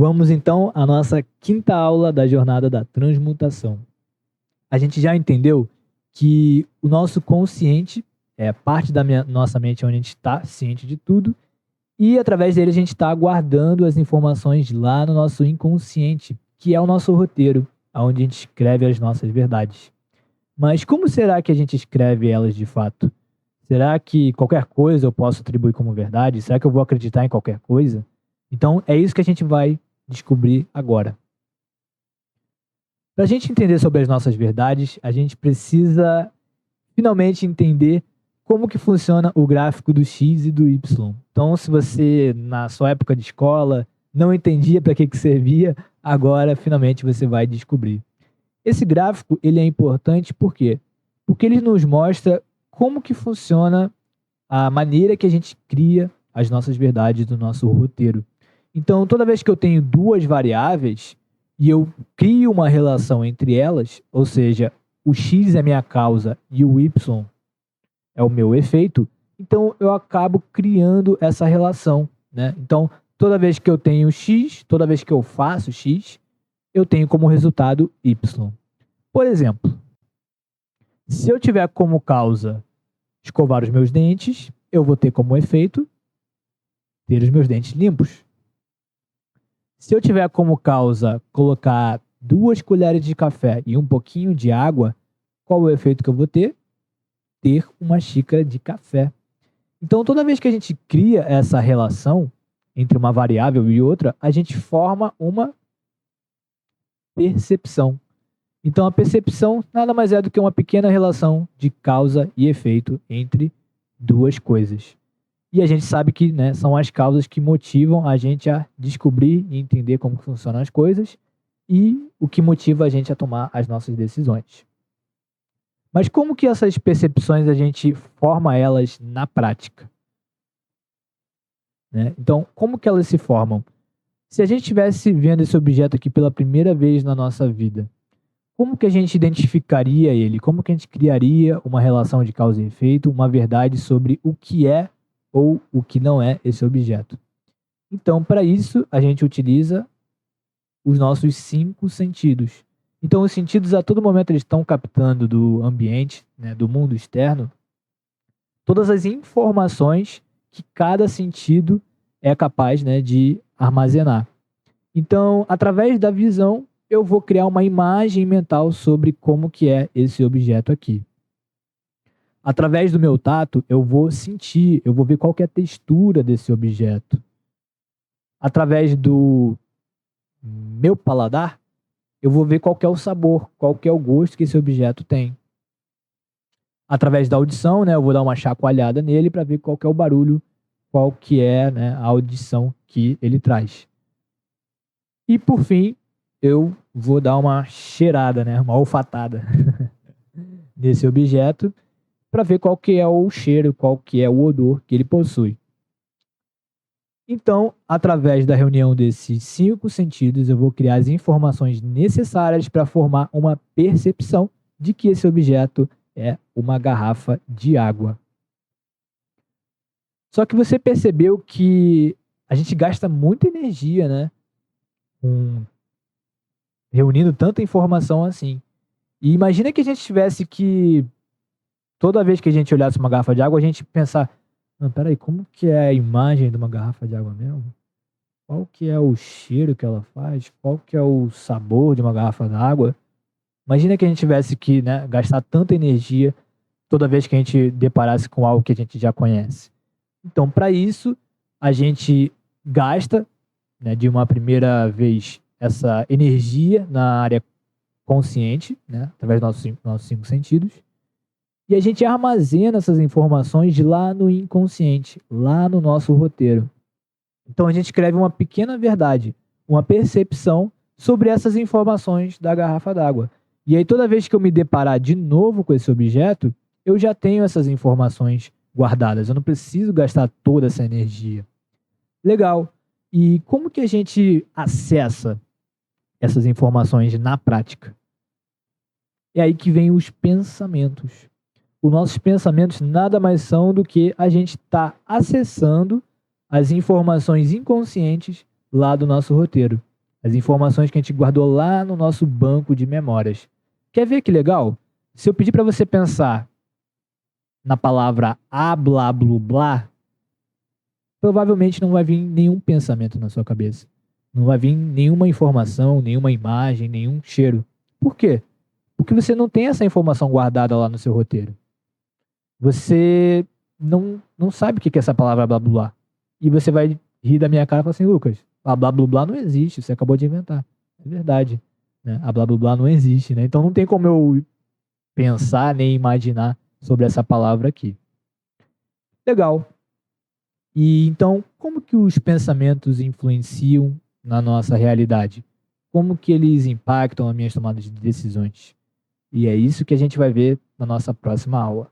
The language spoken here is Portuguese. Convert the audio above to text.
Vamos então à nossa quinta aula da jornada da transmutação. A gente já entendeu que o nosso consciente é parte da nossa mente onde a gente está ciente de tudo e através dele a gente está guardando as informações lá no nosso inconsciente, que é o nosso roteiro, onde a gente escreve as nossas verdades. Mas como será que a gente escreve elas de fato? Será que qualquer coisa eu posso atribuir como verdade? Será que eu vou acreditar em qualquer coisa? Então é isso que a gente vai descobrir agora. Para a gente entender sobre as nossas verdades, a gente precisa finalmente entender como que funciona o gráfico do x e do y. Então, se você, na sua época de escola, não entendia para que servia, agora finalmente você vai descobrir. Esse gráfico ele é importante por quê? Porque ele nos mostra como que funciona a maneira que a gente cria as nossas verdades do nosso roteiro. Então, toda vez que eu tenho duas variáveis e eu crio uma relação entre elas, ou seja, o x é minha causa e o y é o meu efeito, então eu acabo criando essa relação, né? Então, toda vez que eu tenho x, toda vez que eu faço x, eu tenho como resultado y. Por exemplo, se eu tiver como causa escovar os meus dentes, eu vou ter como efeito ter os meus dentes limpos. Se eu tiver como causa colocar 2 colheres de café e um pouquinho de água, qual é o efeito que eu vou ter? Ter uma xícara de café. Então, toda vez que a gente cria essa relação entre uma variável e outra, a gente forma uma percepção. Então, a percepção nada mais é do que uma pequena relação de causa e efeito entre duas coisas. E a gente sabe que, né, são as causas que motivam a gente a descobrir e entender como funcionam as coisas e o que motiva a gente a tomar as nossas decisões. Mas como que essas percepções a gente forma elas na prática? Né? Então, como que elas se formam? Se a gente estivesse vendo esse objeto aqui pela primeira vez na nossa vida, como que a gente identificaria ele? Como que a gente criaria uma relação de causa e efeito, uma verdade sobre o que é ou o que não é esse objeto? Então, para isso, a gente utiliza os nossos 5 sentidos. Então, os sentidos a todo momento eles estão captando do ambiente, né, do mundo externo, todas as informações que cada sentido é capaz, né, de armazenar. Então, através da visão, eu vou criar uma imagem mental sobre como que é esse objeto aqui. Através do meu tato, eu vou sentir, eu vou ver qual que é a textura desse objeto. Através do meu paladar, eu vou ver qual que é o sabor, qual que é o gosto que esse objeto tem. Através da audição, né, eu vou dar uma chacoalhada nele para ver qual que é o barulho, qual que é, né, a audição que ele traz. E por fim, eu vou dar uma cheirada, né, uma olfatada nesse objeto para ver qual que é o cheiro, qual que é o odor que ele possui. Então, através da reunião desses 5 sentidos, eu vou criar as informações necessárias para formar uma percepção de que esse objeto é uma garrafa de água. Só que você percebeu que a gente gasta muita energia, né? Reunindo tanta informação assim. E imagina que a gente tivesse que, toda vez que a gente olhasse uma garrafa de água, a gente pensar, peraí, como que é a imagem de uma garrafa de água mesmo? Qual que é o cheiro que ela faz? Qual que é o sabor de uma garrafa d'água? Imagina que a gente tivesse que, né, gastar tanta energia toda vez que a gente deparasse com algo que a gente já conhece. Então, para isso, a gente gasta, né, de uma primeira vez essa energia na área consciente, né, através dos nossos 5 sentidos, e a gente armazena essas informações de lá no inconsciente, lá no nosso roteiro. Então a gente escreve uma pequena verdade, uma percepção sobre essas informações da garrafa d'água. E aí toda vez que eu me deparar de novo com esse objeto, eu já tenho essas informações guardadas. Eu não preciso gastar toda essa energia. Legal. E como que a gente acessa essas informações na prática? É aí que vem os pensamentos. Os nossos pensamentos nada mais são do que a gente está acessando as informações inconscientes lá do nosso roteiro. As informações que a gente guardou lá no nosso banco de memórias. Quer ver que legal? Se eu pedir para você pensar na palavra blá, blá, blá, provavelmente não vai vir nenhum pensamento na sua cabeça. Não vai vir nenhuma informação, nenhuma imagem, nenhum cheiro. Por quê? Porque você não tem essa informação guardada lá no seu roteiro. Você não sabe o que é essa palavra blá, blá, blá. E você vai rir da minha cara e falar assim, Lucas, a blá, blá, blá não existe, você acabou de inventar. É verdade. Né? A blá, blá, blá não existe, né? Então não tem como eu pensar nem imaginar sobre essa palavra aqui. Legal. E então, como que os pensamentos influenciam na nossa realidade? Como que eles impactam as minhas tomadas de decisões? E é isso que a gente vai ver na nossa próxima aula.